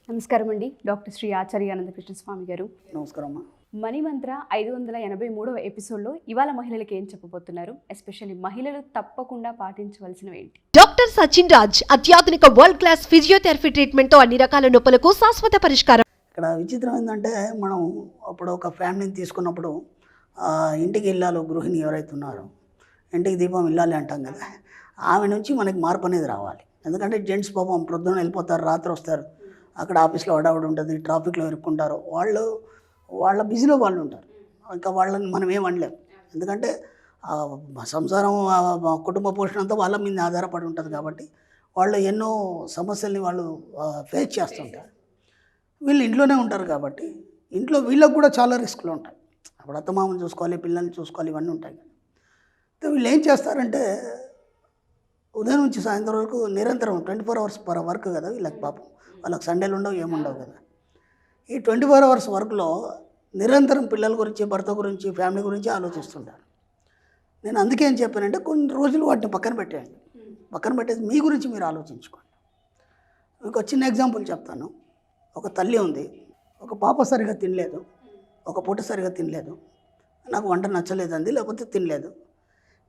నమస్కారం అండి. డాక్టర్ శ్రీ ఆచార్య అనంతకృష్ణ స్వామి గారు. నమస్కారం అమ్మా. మనీ మంత్ర 583వ ఎపిసోడ్లో ఇవాళ మహిళలకి ఏం చెప్పబోతున్నారు? ఎస్పెషల్లీ మహిళలు తప్పకుండా పాటించవలసినవి ఏంటి? డాక్టర్ సచిన్ రాజ్ అత్యాధునిక వరల్డ్ క్లాస్ ఫిజియోథెరపీ ట్రీట్మెంట్ తో అన్ని రకాల నొప్పులకు శాశ్వత పరిష్కారం. ఇక్కడ విచిత్రం ఏంటంటే మనం అప్పుడు ఒక ఫ్యామిలీని తీసుకున్నప్పుడు ఇంటికి ఇల్లాలు గృహిణి ఎవరైతే ఉన్నారో ఇంటికి దీపం ఇల్లాలి అంటాం కదా, ఆమె నుంచి మనకి మార్పు అనేది రావాలి. ఎందుకంటే జెంట్స్ పాపం ప్రొద్దున వెళ్ళిపోతారు, రాత్రి వస్తారు, అక్కడ ఆఫీస్లో హడావుడి ఉంటుంది, ట్రాఫిక్లో ఇరుక్కుంటారు, వాళ్ళ బిజీలో వాళ్ళు ఉంటారు. ఇంకా వాళ్ళని మనం ఏం అనలేము. ఎందుకంటే సంసారం కుటుంబ పోషణ అంతా వాళ్ళ మీద ఆధారపడి ఉంటుంది కాబట్టి వాళ్ళు ఎన్నో సమస్యల్ని వాళ్ళు ఫేస్ చేస్తుంటారు. వీళ్ళు ఇంట్లోనే ఉంటారు కాబట్టి ఇంట్లో వీళ్ళకు కూడా చాలా రిస్క్లు ఉంటాయి. అప్పుడు అత్తమామని చూసుకోవాలి, పిల్లల్ని చూసుకోవాలి, ఇవన్నీ ఉంటాయి. వీళ్ళు ఏం చేస్తారంటే ఉదయం నుంచి సాయంత్రం వరకు నిరంతరం 24 అవర్స్ పర్ వర్క్ కదా వీళ్ళకి. పాపం వాళ్ళకి సండేలు ఉండవు, ఏముండవు కదా. ఈ 24 అవర్స్ వర్క్లో నిరంతరం పిల్లల గురించి, భర్త గురించి, ఫ్యామిలీ గురించి ఆలోచిస్తుంటారు. నేను అందుకే ఏం చెప్పానంటే కొన్ని రోజులు వాటిని పక్కన పెట్టేయండి. పక్కన పెట్టేసి మీ గురించి మీరు ఆలోచించుకోండి. మీకు చిన్న ఎగ్జాంపుల్ చెప్తాను. ఒక తల్లి ఉంది, ఒక పాప సరిగా తినలేదు, ఒక పూట సరిగా తినలేదు, నాకు వంట నచ్చలేదండి, లేకపోతే తినలేదు.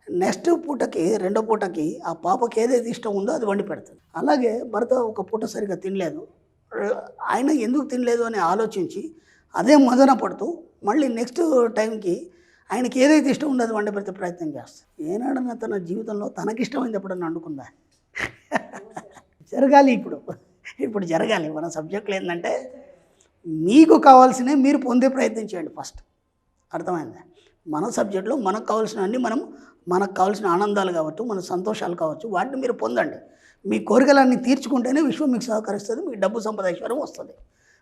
నెక్స్ట్ పూటకి, రెండో పూటకి ఆ పాపకి ఏదైతే ఇష్టం ఉందో అది వండి పెడుతుంది. అలాగే భర్త ఒక పూట సరిగా తినలేదు, ఆయన ఎందుకు తినలేదు అని ఆలోచించి అదే మదన పడుతూ మళ్ళీ నెక్స్ట్ టైంకి ఆయనకి ఏదైతే ఇష్టం ఉందో అది వండి పెడితే ప్రయత్నం చేస్తాను. ఏనాడన్నా తన జీవితంలో తనకిష్టమైంది ఎప్పుడన్నా వండుకుందా? జరగాలి. ఇప్పుడు జరగాలి. మన సబ్జెక్టులు ఏంటంటే మీకు కావాల్సినవి మీరు పొందే ప్రయత్నం చేయండి ఫస్ట్. అర్థమైందా? మన సబ్జెక్టులో మనకు కావాల్సినవన్నీ మనకు కావాల్సిన ఆనందాలు కావచ్చు, మన సంతోషాలు కావచ్చు, వాటిని మీరు పొందండి. మీ కోరికలన్నీ తీర్చుకుంటేనే విశ్వం మీకు సహకరిస్తుంది, మీకు డబ్బు సంపద ఐశ్వర్యం వస్తుంది.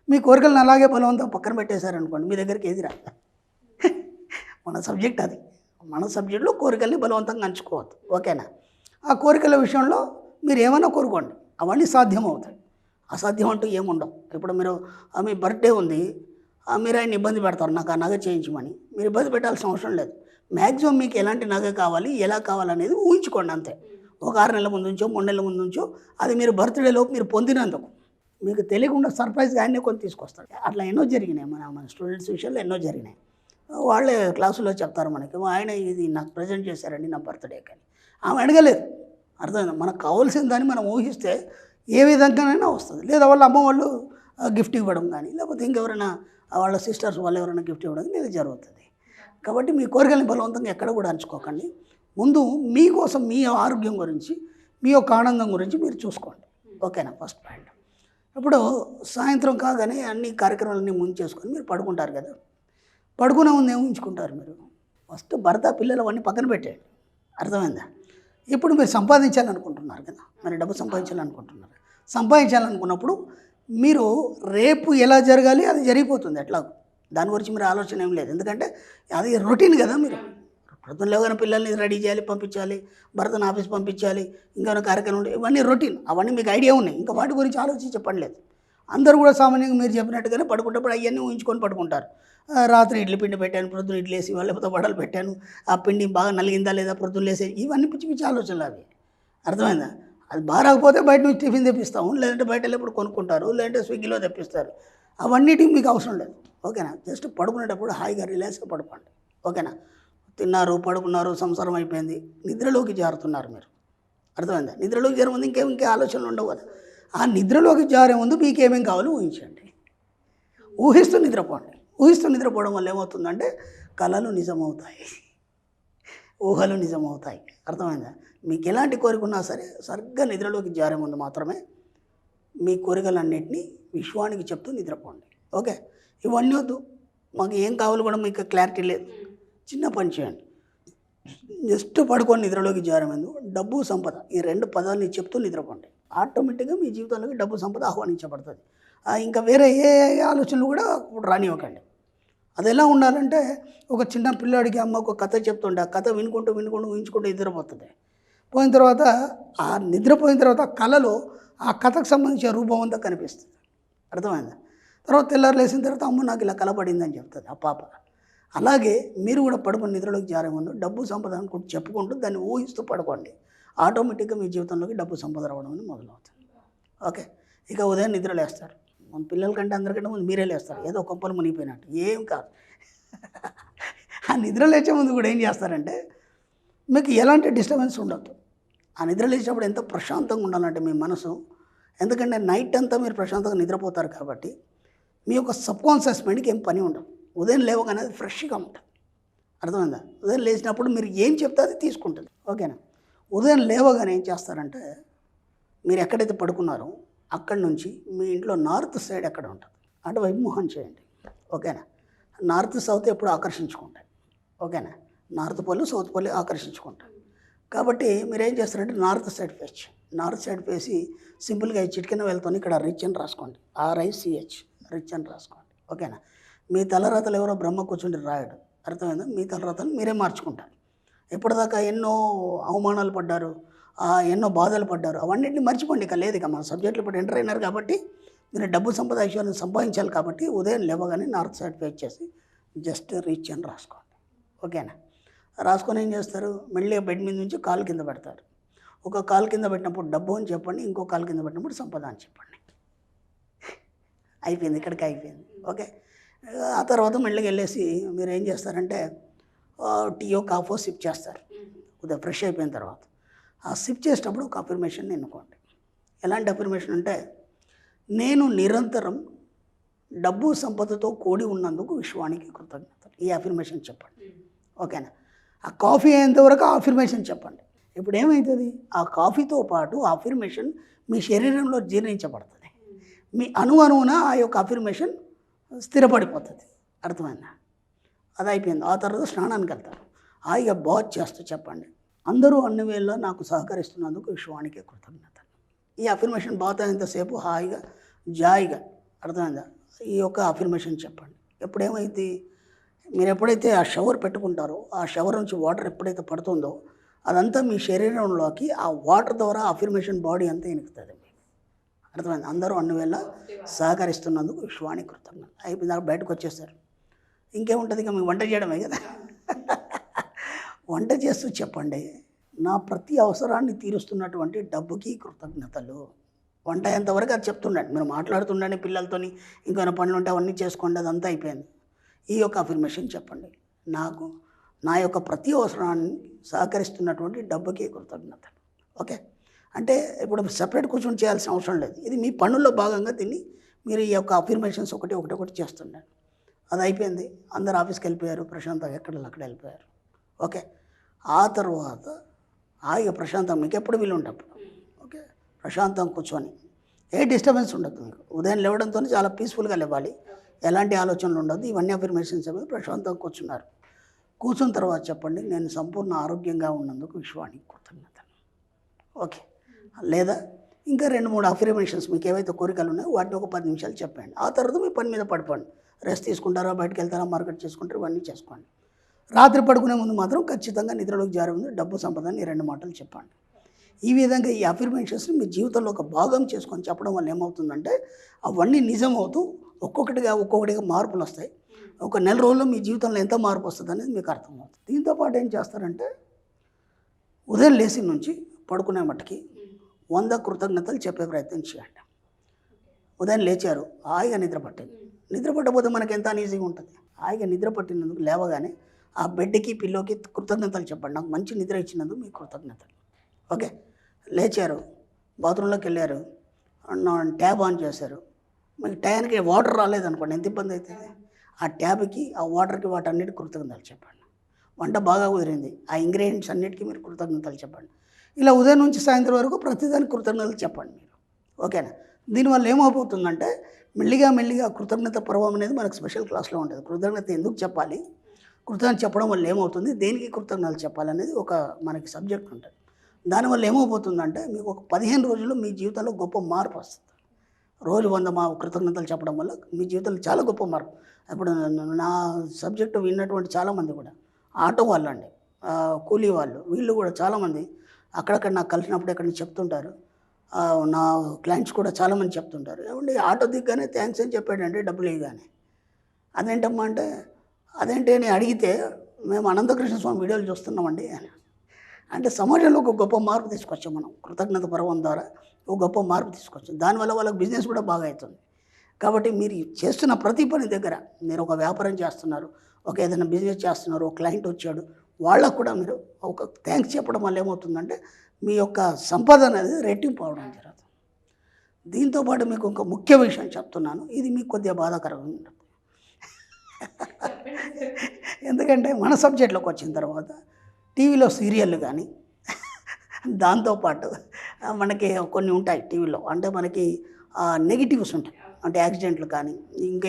మీ కోరికలను అలాగే బలవంతం పక్కన పెట్టేశారనుకోండి, మీ దగ్గరికి ఏది రాదు. మన సబ్జెక్ట్ అది. మన సబ్జెక్టులో కోరికల్ని బలవంతంగా అంచుకోవద్దు, ఓకేనా? ఆ కోరికల విషయంలో మీరు ఏమైనా కోరుకోండి, అవన్నీ సాధ్యం అవుతాయి. అసాధ్యం అంటూ ఏముండవు. ఇప్పుడు మీరు మీ బర్త్డే ఉంది, మీరు ఆయన ఇబ్బంది పెడతారు, నాకు ఆ నగ చేయించమని. మీరు ఇబ్బంది పెట్టాల్సిన అవసరం లేదు. మ్యాక్సిమం మీకు ఎలాంటి నగ కావాలి, ఎలా కావాలనేది ఊహించుకోండి అంతే. ఒక 6 నెలల ముందు నుంచో, 3 నెలల ముందు నుంచో, అది మీరు బర్త్డేలోపు మీరు పొందినందుకు మీకు తెలియకుండా సర్ప్రైజ్గా ఆయనే కొని తీసుకొస్తాడు. అట్లా ఎన్నో జరిగినాయి. మన స్టూడెంట్స్ విషయంలో ఎన్నో జరిగినాయి. వాళ్ళే క్లాసులో చెప్తారు మనకి, ఆయన ఇది నాకు ప్రజెంట్ చేశారండి నా బర్త్డేకి అని. ఆమె అడగలేదు. అర్థమైందా? మనకు కావాల్సిన దాన్ని మనం ఊహిస్తే ఏ విధంగానైనా వస్తుంది. లేదా వాళ్ళ అమ్మ వాళ్ళు గిఫ్ట్ ఇవ్వడం కానీ, లేకపోతే ఇంకెవరైనా వాళ్ళ సిస్టర్స్ వాళ్ళు ఎవరైనా గిఫ్ట్ ఇవ్వడం ఇది జరుగుతుంది. కాబట్టి మీ కోరికల్ని బలవంతంగా ఎక్కడ కూడా అంచుకోకండి. ముందు మీకోసం, మీ ఆరోగ్యం గురించి, మీ యొక్క ఆనందం గురించి మీరు చూసుకోండి, ఓకేనా? First point. ఇప్పుడు సాయంత్రం కాగానే అన్ని కార్యక్రమాలన్నీ ముంచేసుకొని మీరు పడుకుంటారు కదా. పడుకునే ముందు ఏముంచుకుంటారు మీరు? ఫస్ట్ భర్త, పిల్లలు అవన్నీ పక్కన పెట్టేయండి. అర్థమైందా? ఇప్పుడు మీరు సంపాదించాలనుకుంటున్నారు కదా, మరి డబ్బు సంపాదించాలనుకుంటున్నారు. సంపాదించాలనుకున్నప్పుడు మీరు రేపు ఎలా జరగాలి అది జరిగిపోతుంది ఎట్లాగో. దాని గురించి మీరు ఆలోచన ఏం లేదు. ఎందుకంటే అది రొటీన్ కదా. మీరు ప్రొద్దున లేవగానే పిల్లల్ని రెడీ చేయాలి, పంపించాలి, భర్తను ఆఫీస్ పంపించాలి, ఇంకేమైనా కార్యక్రమం ఉంటే ఇవన్నీ రొటీన్. అవన్నీ మీకు ఐడియా ఉన్నాయి. ఇంకా వాటి గురించి ఆలోచించే పని లేదు. అందరూ కూడా సామాన్యంగా మీరు చెప్పినట్టుగానే పడుకుంటప్పుడు అవన్నీ ఊహించుకొని పడుకుంటారు. రాత్రి ఇడ్లీ పిండి పెట్టాను, ప్రొద్దున ఇడ్లీ వేసి లేకపోతే వడలు పెట్టాను, ఆ పిండి బాగా నలిగిందా లేదా ప్రొద్దున లేసే, ఇవన్నీ పిచ్చి పిచ్చి ఆలోచనలు అవి. అర్థమైందా? అది బాగా రాకపోతే బయట నుంచి టిఫిన్ తెప్పిస్తాము, లేదంటే బయట వెళ్ళినప్పుడు కొనుక్కుంటారు, లేదంటే స్విగ్గీలో తెప్పిస్తారు. అవన్నిటికి మీకు అవసరం లేదు, ఓకేనా? జస్ట్ పడుకునేటప్పుడు హాయిగా రిలాక్స్గా పడుకోండి, ఓకేనా? తిన్నారు, పడుకున్నారు, సంసారం అయిపోయింది, నిద్రలోకి జారుతున్నారు మీరు. అర్థమైందా? నిద్రలోకి జారే ముందు ఇంకే ఆలోచనలు ఉండవు కదా. ఆ నిద్రలోకి జారే ముందు మీకు ఏమేమి కావాలో ఊహించండి. ఊహిస్తూ నిద్రపోండి. ఊహిస్తూ నిద్రపోవడం వల్ల ఏమవుతుందంటే కళలు నిజమవుతాయి, ఊహలు నిజమవుతాయి. అర్థమైందా? మీకు ఎలాంటి కోరిక ఉన్నా సరే సరిగ్గా నిద్రలోకి జారే ముందు మాత్రమే మీ కోరికలన్నింటినీ విశ్వానికి చెప్తూ నిద్రపోండి, ఓకే? ఇవన్నీ వద్దు, మాకు ఏం కావాలో కూడా మీకు క్లారిటీ లేదు. చిన్న పని చేయండి. జస్ట్ పడుకొని నిద్రలోకి జారే ముందు డబ్బు, సంపద, ఈ 2 పదాలని చెప్తూ నిద్రపోండి. ఆటోమేటిక్గా మీ జీవితంలోకి డబ్బు, సంపద ఆహ్వానించబడుతుంది. ఇంకా వేరే ఏ ఆలోచనలు కూడా రానివ్వకండి. అది ఎలా ఉండాలంటే ఒక చిన్న పిల్లాడికి అమ్మ ఒక కథ చెప్తుండే, ఆ కథ వినుకుంటూ ఊహించుకుంటూ నిద్రపోతుంది. పోయిన తర్వాత ఆ నిద్రపోయిన తర్వాత కళలో ఆ కథకు సంబంధించిన రూపం అంతా కనిపిస్తుంది. అర్థమైందా? తర్వాత తెల్లారు లేచిన తర్వాత అమ్మ నాకు ఇలా కలపడిందని చెప్తుంది ఆ పాప. అలాగే మీరు కూడా పడుకొని నిద్రలోకి జారే ముందు డబ్బు, సంపద అనుకుంటూ చెప్పుకుంటూ దాన్ని ఊహిస్తూ పడుకోండి. ఆటోమేటిక్గా మీ జీవితంలోకి డబ్బు, సంపద రావడం అనేది మొదలవుతుంది, ఓకే? ఇక ఉదయం నిద్రలేస్తారు. మన పిల్లల కంటే అందరికంటే ముందు మీరే లేస్తారు, ఏదో కొంపలు మునిగిపోయినట్టు. ఏం కాదు. ఆ నిద్ర లేచే ముందు కూడా ఏం చేస్తారంటే మీకు ఎలాంటి డిస్టర్బెన్స్ ఉండదు. ఆ నిద్ర లేచినప్పుడు ఎంత ప్రశాంతంగా ఉండాలంటే మీ మనసు, ఎందుకంటే నైట్ అంతా మీరు ప్రశాంతంగా నిద్రపోతారు కాబట్టి మీ యొక్క సబ్కాన్షియస్ మైండ్కి ఏం పని ఉండదు. ఉదయం లేవగానే అది ఫ్రెష్గా ఉంటుంది. అర్థమైందా? ఉదయం లేచినప్పుడు మీరు ఏం చెప్తే అది తీసుకుంటుంది. ఓకేనా? ఉదయం లేవగానే ఏం చేస్తారంటే మీరు ఎక్కడైతే పడుకున్నారో అక్కడి నుంచి మీ ఇంట్లో నార్త్ సైడ్ ఎక్కడ ఉంటుంది అటువైపు మొహం చేయండి. ఓకేనా? నార్త్ సౌత్ ఎప్పుడు ఆకర్షించుకుంటాయి. ఓకేనా? నార్త్ పోలు సౌత్ పోలు ఆకర్షించుకుంటాయి. కాబట్టి మీరు ఏం చేస్తారంటే నార్త్ సైడ్ ఫేస్ చేయండి. నార్త్ సైడ్ ఫేసి సింపుల్గా ఈ చిటికెన వెళ్తాను ఇక్కడ రిచ్ అని రాసుకోండి. RICH రిచ్ అని రాసుకోండి. ఓకేనా? మీ తలరాతలు ఎవరో బ్రహ్మ కూర్చుండి రాయడు. అర్థమైందా? మీ తలరాతలు మీరే మార్చుకుంటారు. ఎప్పటిదాకా ఎన్నో అవమానాలు పడ్డారు, ఎన్నో బాధలు పడ్డారు, అవన్నింటినీ మర్చిపోండి. ఇక లేదు, ఇక మన సబ్జెక్టులు ఇప్పుడు ఎంటర్ అయినారు కాబట్టి మీరు డబ్బు సంపద ఐశ్వర్యం సంపాదించాలి కాబట్టి ఉదయం లేవగానే నార్త్ సైడ్ ఫేస్ చేసి జస్ట్ రిచ్ అని రాసుకోండి. ఓకేనా? రాసుకొని ఏం చేస్తారు, మెల్లిగా బెడ్ మీద నుంచి కాలు కింద పెడతారు. ఒక కాలు కింద పెట్టినప్పుడు డబ్బు అని చెప్పండి, ఇంకో కాలు కింద పెట్టినప్పుడు సంపద అని చెప్పండి. అయిపోయింది, ఇక్కడికి అయిపోయింది. ఓకే. ఆ తర్వాత మెల్లిగా వెళ్ళేసి మీరు ఏం చేస్తారంటే టీయో కాఫో సిప్ చేస్తారు. కొద్దిగా ఫ్రెష్ అయిపోయిన తర్వాత ఆ సిప్ చేసేటప్పుడు ఒక అఫర్మేషన్ ఎన్నుకోండి. ఎలాంటి అఫర్మేషన్ అంటే, నేను నిరంతరం డబ్బు సంపదతో కూడి ఉన్నందుకు విశ్వానికి కృతజ్ఞతలు. ఈ అఫర్మేషన్ చెప్పండి. ఓకేనా? ఆ కాఫీ అయ్యేంతవరకు ఆ అఫర్మేషన్ చెప్పండి. ఇప్పుడు ఏమవుతుంది, ఆ కాఫీతో పాటు ఆ అఫర్మేషన్ మీ శరీరంలో జీర్ణించబడుతుంది. మీ అణువున ఆ యొక్క అఫర్మేషన్ స్థిరపడిపోతుంది. అర్థమైందా? అది అయిపోయింది. ఆ తర్వాత స్నానానికి వెళ్తారు. హాయిగా బాత్ చేస్తూ చెప్పండి, అందరూ అన్ని వేళ నాకు సహకరిస్తున్నందుకు విశ్వానికి కృతజ్ఞతలు. ఈ అఫర్మేషన్ బాత్ అయినంతసేపు హాయిగా జాయిగా, అర్థమైందా, ఈ యొక్క అఫర్మేషన్ చెప్పండి. ఎప్పుడేమైంది, మీరు ఎప్పుడైతే ఆ షవర్ పెట్టుకుంటారో ఆ షవర్ నుంచి వాటర్ ఎప్పుడైతే పడుతుందో అదంతా మీ శరీరంలోకి ఆ వాటర్ ద్వారా అఫర్మేషన్ బాడీ అంతా ఎనుకుతుంది. అర్థమైంది? అందరూ అన్ని వేళ సహకరిస్తున్నందుకు విశ్వానికి కృతజ్ఞతలు. అయిపోయింది, దాకా బయటకు వచ్చేస్తారు. ఇంకేముంటుంది, ఇక మీకు వంట చేయడమే కదా. వంట చేస్తూ చెప్పండి, నా ప్రతి అవసరాన్ని తీరుస్తున్నటువంటి డబ్బుకి కృతజ్ఞతలు. వంట ఎంతవరకు అది చెప్తుండండి, మీరు మాట్లాడుతుండండి పిల్లలతోని, ఇంకేమైనా పనులు ఉంటే అవన్నీ చేసుకోండి, అదంతా అయిపోయింది. ఈ యొక్క అఫర్మేషన్ చెప్పండి, నాకు నా యొక్క ప్రతి అవసరాన్ని సహకరిస్తున్నటువంటి డబ్బుకి కృతజ్ఞతలు. ఓకే. అంటే ఇప్పుడు సపరేట్ కూర్చొని చేయాల్సిన అవసరం లేదు. ఇది మీ పనుల్లో భాగంగా దీన్ని మీరు ఈ యొక్క అఫర్మేషన్స్ ఒకటి చేస్తుండండి. అది అయిపోయింది, అందరు ఆఫీస్కి వెళ్ళిపోయారు, ప్రశాంతంగా అక్కడ వెళ్ళిపోయారు. ఓకే. ఆ తర్వాత హాయిగా ప్రశాంతం మీకు ఎప్పుడు వీలు ఉంటప్పుడు ఓకే ప్రశాంతం కూర్చొని ఏ డిస్టర్బెన్స్ ఉండదు. మీకు ఉదయం లేవడంతో చాలా పీస్ఫుల్గా లేవాలి, ఎలాంటి ఆలోచనలు ఉండదు. ఇవన్నీ అఫర్మేషన్స్ అనేది ప్రశాంతంగా కూర్చున్నారు. కూర్చున్న తర్వాత చెప్పండి, నేను సంపూర్ణ ఆరోగ్యంగా ఉన్నందుకు విశ్వానికి కృతజ్ఞతలు. ఓకే. లేదా ఇంకా 2-3 అఫర్మేషన్స్ మీకు ఏవైతే కోరికలు ఉన్నాయో వాటిని ఒక 10 నిమిషాలు చెప్పండి. ఆ తర్వాత మీ పని మీద పడిపోండి. రెస్ట్ తీసుకుంటారా, బయటకు వెళ్తారా, మార్కెట్ చేసుకుంటారా, ఇవన్నీ చేసుకోండి. రాత్రి పడుకునే ముందు మాత్రం ఖచ్చితంగా నిద్రలోకి జారే ముందు డబ్బు సంపదని 2 మాటలు చెప్పండి. ఈ విధంగా ఈ అఫర్మేషన్స్ని మీ జీవితంలో ఒక భాగం చేసుకొని చెప్పడం వల్ల ఏమవుతుందంటే అవన్నీ నిజమవుతూ ఒక్కొక్కటిగా మార్పులు వస్తాయి. ఒక నెల రోజుల్లో మీ జీవితంలో ఎంత మార్పు వస్తుంది అనేది మీకు అర్థమవుతుంది. దీంతోపాటు ఏం చేస్తారంటే ఉదయం లేచి నుంచి పడుకునే మట్టుకి 100 కృతజ్ఞతలు చెప్పే ప్రయత్నం చేయండి. ఉదయం లేచారు, హాయిగా నిద్ర పట్టింది. నిద్ర పట్టకపోతే మనకి ఎంత ఈజీగా ఉంటుంది. హాయిగా నిద్ర పట్టినందుకు లేవగానే ఆ బెడ్కి పిల్లోకి కృతజ్ఞతలు చెప్పండి, నాకు మంచి నిద్ర ఇచ్చినందుకు మీకు కృతజ్ఞతలు. ఓకే. లేచారు, బాత్రూంలోకి వెళ్ళారు, ట్యాప్ ఆన్ చేశారు, మీకు టయానికి వాటర్ రాలేదనుకోండి, ఎంత ఇబ్బంది అవుతుంది. ఆ ట్యాప్కి ఆ వాటర్కి వాటన్నిటికి కృతజ్ఞతలు చెప్పండి. వంట బాగా కుదిరింది, ఆ ఇంగ్రీడియంట్స్ అన్నిటికీ మీరు కృతజ్ఞతలు చెప్పండి. ఇలా ఉదయం నుంచి సాయంత్రం వరకు ప్రతిదానికి కృతజ్ఞతలు చెప్పండి మీరు. ఓకేనా? దీనివల్ల ఏమైపోతుందంటే మెల్లిగా కృతజ్ఞత పర్వం అనేది మనకు స్పెషల్ క్లాస్లో ఉంటుంది. కృతజ్ఞత ఎందుకు చెప్పాలి, కృతజ్ఞత చెప్పడం వల్ల ఏమవుతుంది, దేనికి కృతజ్ఞతలు చెప్పాలనేది ఒక మనకి సబ్జెక్ట్ ఉంటుంది. దానివల్ల ఏమైపోతుందంటే మీకు ఒక 15 రోజుల్లో మీ జీవితంలో గొప్ప మార్పు వస్తుంది. రోజు 100 కృతజ్ఞతలు చెప్పడం వల్ల మీ జీవితంలో చాలా గొప్ప మార్పు. ఇప్పుడు నా సబ్జెక్టు విన్నటువంటి చాలామంది కూడా ఆటో వాళ్ళు అండి, కూలీ వాళ్ళు, వీళ్ళు కూడా చాలామంది అక్కడక్కడ నాకు కలిసినప్పుడు ఎక్కడ చెప్తుంటారు. నా క్లయింట్స్ కూడా చాలామంది చెప్తుంటారు, ఏమండి ఆటో దిగ్గానే థ్యాంక్స్ అని చెప్పాడండి డబ్బులు ఇవ్వగానే. అదేంటమ్మా అంటే, అదేంటి అని అడిగితే మేము అనంతకృష్ణ స్వామి వీడియోలు చూస్తున్నామండి అని. అంటే సమాజంలో ఒక గొప్ప మార్పు తీసుకొచ్చాం మనం, కృతజ్ఞత పర్వం ద్వారా ఒక గొప్ప మార్పు తీసుకొచ్చాం. దానివల్ల వాళ్ళకి బిజినెస్ కూడా బాగా అవుతుంది. కాబట్టి మీరు చేస్తున్న ప్రతి పని దగ్గర మీరు ఒక వ్యాపారం చేస్తున్నారు, ఒక ఏదైనా బిజినెస్ చేస్తున్నారు, ఒక క్లయింట్ వచ్చాడు, వాళ్ళకు కూడా మీరు ఒక థ్యాంక్స్ చెప్పడం వల్ల ఏమవుతుందంటే మీ యొక్క సంపాదన అనేది రెట్టింపు అవడం జరుగుతుంది. దీంతోపాటు మీకు ఒక ముఖ్య విషయం చెప్తున్నాను, ఇది మీకు కొద్దిగా బాధాకరంగా ఉంటుంది. ఎందుకంటే మన సబ్జెక్ట్లోకి వచ్చిన తర్వాత టీవీలో సీరియళ్ళు కానీ దాంతోపాటు మనకి కొన్ని ఉంటాయి టీవీలో, అంటే మనకి నెగిటివ్స్ ఉంటాయి, అంటే యాక్సిడెంట్లు కానీ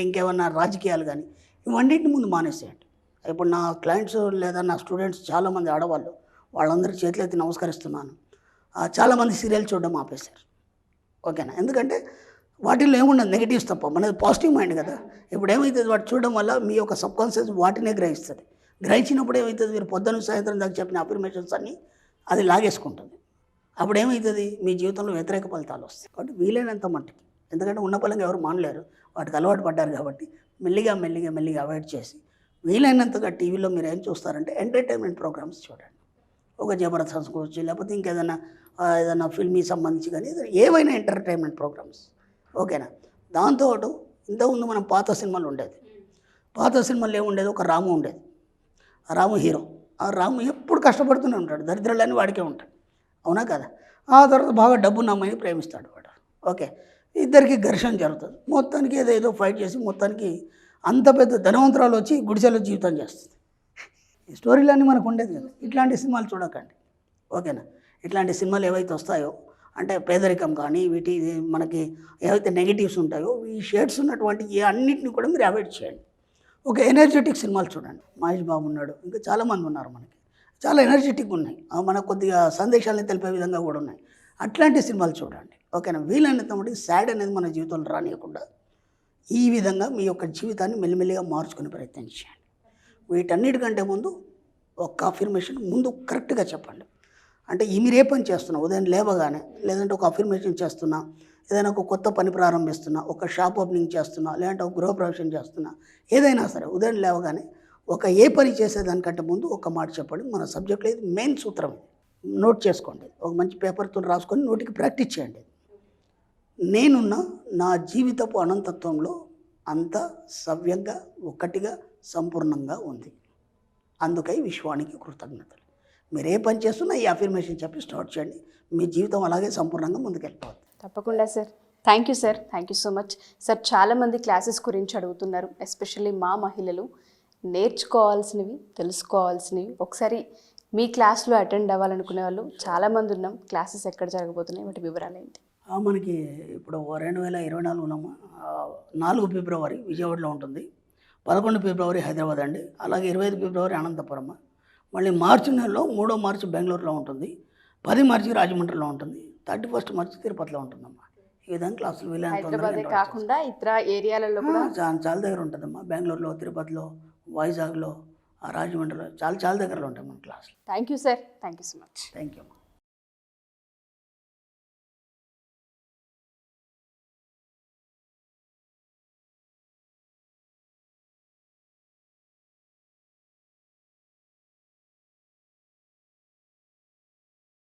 ఇంకేమన్నా రాజకీయాలు కానీ, ఇవన్నింటిని ముందు మానేసేయండి. ఇప్పుడు నా క్లయింట్స్ లేదా నా స్టూడెంట్స్ చాలామంది ఆడవాళ్ళు, వాళ్ళందరికీ చేతులెత్తి నమస్కరిస్తున్నాను, చాలామంది సీరియల్ చూడడం ఆపేశారు. ఓకేనా? ఎందుకంటే వాటిల్లో ఏముండదు నెగిటివ్స్ తప్ప, మనది పాజిటివ్ మైండ్ కదా. ఇప్పుడు ఏమవుతుంది, వాటి చూడడం వల్ల మీ యొక్క సబ్కాన్షియస్ వాటినే గ్రహిస్తుంది. గ్రహించినప్పుడు ఏమవుతుంది, మీరు పొద్దున్న సాయంత్రం దాకా చెప్పిన అఫర్మేషన్స్ అన్నీ అది లాగేసుకుంటుంది. అప్పుడు ఏమవుతుంది, మీ జీవితంలో వ్యతిరేక ఫలితాలు వస్తాయి. కాబట్టి వీలైనంత మట్టుకి, ఎందుకంటే ఉన్న పలంగా ఎవరు మానలేరు, వాటికి అలవాటు పడ్డారు కాబట్టి మెల్లిగా అవాయిడ్ చేసి వీలైనంతగా టీవీలో మీరు ఏం చూస్తారంటే ఎంటర్టైన్మెంట్ ప్రోగ్రామ్స్ చూడండి. ఒక జబర్దస్త్ గురించి, లేకపోతే ఏదైనా ఫిల్మీ సంబంధించి కానీ ఏవైనా ఎంటర్టైన్మెంట్ ప్రోగ్రామ్స్. ఓకేనా? దాంతో ఇంతకుముందు మనం పాత సినిమాలు ఉండేది, పాత సినిమాలు ఏముండేది, ఒక రాము ఉండేది, ఆ రాము హీరో. ఆ రాము ఎప్పుడు కష్టపడుతూనే ఉంటాడు, దరిద్రాలన్నీ వాడికే ఉంటాడు, అవునా కదా? ఆ తర్వాత బాగా డబ్బున్న అమ్మాయిని ప్రేమిస్తాడు వాడు. ఓకే, ఇద్దరికి ఘర్షణ జరుగుతుంది, మొత్తానికి ఏదో ఫైట్ చేసి మొత్తానికి అంత పెద్ద ధనవంతరాలు వచ్చి గుడిసెలో జీవితం చేస్తుంది. ఈ స్టోరీలన్నీ మనకు ఉండేది కదా. ఇట్లాంటి సినిమాలు చూడకండి. ఓకేనా? ఇట్లాంటి సినిమాలు ఏవైతే వస్తాయో, అంటే పేదరికం కానీ వీటి మనకి ఏవైతే నెగిటివ్స్ ఉంటాయో, ఈ షేడ్స్ ఉన్నటువంటి అన్నింటినీ కూడా మీరు అవాయిడ్ చేయండి. ఒక ఎనర్జెటిక్ సినిమాలు చూడండి. మహేష్ బాబు ఉన్నాడు, ఇంకా చాలామంది ఉన్నారు, మనకి చాలా ఎనర్జెటిక్ ఉన్నాయి, మనకు కొద్దిగా సందేశాలను తెలిపే విధంగా కూడా ఉన్నాయి. అట్లాంటి సినిమాలు చూడండి. ఓకేనా? వీలైనంత మటుకు సాడ్ అనేది మన జీవితంలో రానియకుండా ఈ విధంగా మీ యొక్క జీవితాన్ని మెల్లిమెల్లిగా మార్చుకునే ప్రయత్నం చేయండి. వీటన్నిటికంటే ముందు ఒక అఫర్మేషన్ ముందు కరెక్ట్గా చెప్పండి. అంటే మీరు ఏ పని చేస్తున్నా, ఉదయం లేవగానే, లేదంటే ఒక అఫర్మేషన్ చేస్తున్నా, ఏదైనా ఒక కొత్త పని ప్రారంభిస్తున్నా, ఒక షాప్ ఓపెనింగ్ చేస్తున్నా, లేదంటే ఒక గృహప్రవేశం చేస్తున్నా, ఏదైనా సరే ఉదయం లేవగానే ఏ పని చేసేదానికంటే ముందు ఒక మాట చెప్పండి. మన సబ్జెక్ట్లో ఇది మెయిన్ సూత్రం, నోట్ చేసుకోండి. ఒక మంచి పేపర్తో రాసుకొని నోటికి ప్రాక్టీస్ చేయండి. నేనున్న నా జీవితపు అనంతత్వంలో అంత సవ్యంగా, ఒక్కటిగా, సంపూర్ణంగా ఉంది, అందుకై విశ్వానికి కృతజ్ఞతలు. మీరు ఏ పని చేస్తున్నా ఈ అఫర్మేషన్ చెప్పి స్టార్ట్ చేయండి. మీ జీవితం అలాగే సంపూర్ణంగా ముందుకెళ్ళిపోతుంది. తప్పకుండా sir. Thank you sir, thank you so much sir. చాలామంది క్లాసెస్ గురించి అడుగుతున్నారు, ఎస్పెషల్లీ మా మహిళలు నేర్చుకోవాల్సినవి, తెలుసుకోవాల్సినవి. ఒకసారి మీ క్లాస్లో అటెండ్ అవ్వాలనుకునే వాళ్ళు చాలామంది ఉన్నాం. క్లాసెస్ ఎక్కడ జరగబోతున్నాయి, వాటి వివరాలు ఏంటి? మనకి ఇప్పుడు 2024 4 ఫిబ్రవరి విజయవాడలో ఉంటుంది, 11 ఫిబ్రవరి హైదరాబాద్ అండి, అలాగే 25 ఫిబ్రవరి అనంతపురం, మళ్ళీ మార్చి నెలలో 3వ మార్చి బెంగళూరులో ఉంటుంది, 10 మార్చి రాజమండ్రిలో ఉంటుంది, 31 మార్చి తిరుపతిలో ఉంటుందమ్మా. ఈ విధంగా క్లాసులు హైదరాబాద్ కాకుండా ఇతర ఏరియాలలో కూడా చాలా దగ్గర ఉంటుందమ్మా. బెంగళూరులో, తిరుపతిలో, వైజాగ్లో, రాజమండ్రిలో చాలా దగ్గరలో ఉంటాయి మన క్లాసులు. Thank you sir, thank you so much. Thank you అమ్మా.